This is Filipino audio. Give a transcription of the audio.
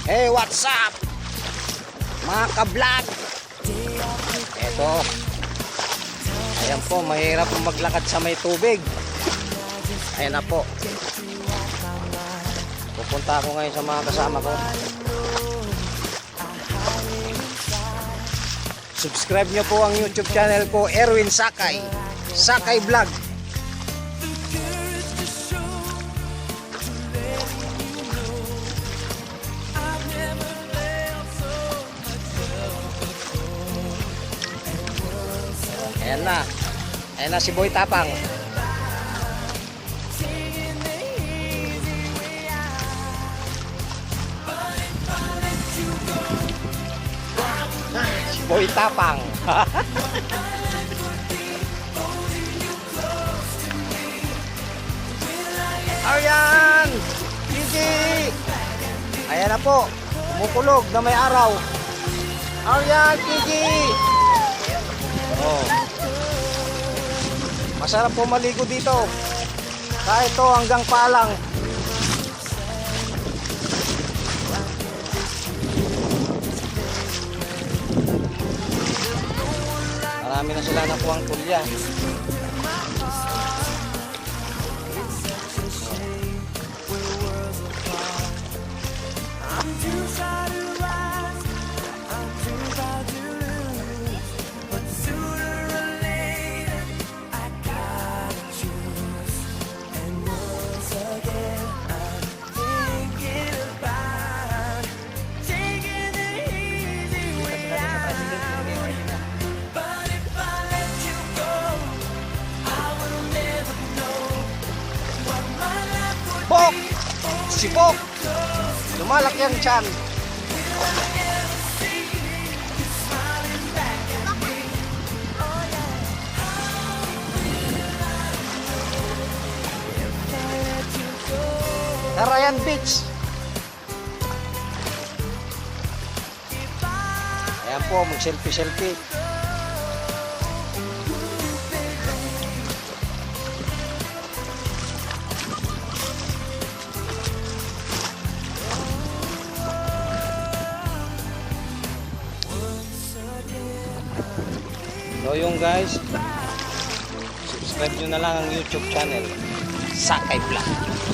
Hey, what's up? Mga ka-vlog. Eto. Ayan po, mahirap maglakad sa may tubig. Ayan na po. Pupunta ako ngayon sa mga kasama ko. Subscribe nyo po ang YouTube channel ko, Erwin Sakay. Sakay Vlog. Ayan na. Ayan na si Boy Tapang. Si Boy Tapang. Ayan! Kiki! Ayan na po. Kumukulog na may araw. Ayan, Kiki! Oh. Masarap po maligo dito. Kahit to hanggang palang. Marami na sila nakuhang tulya. Bok! Si Bok! Lumalaki ang tiyan. Narayan Beach. Ayan po, mag-selfie-selfie. So yung guys, subscribe nyo na lang ang YouTube channel, Sakay Vlog.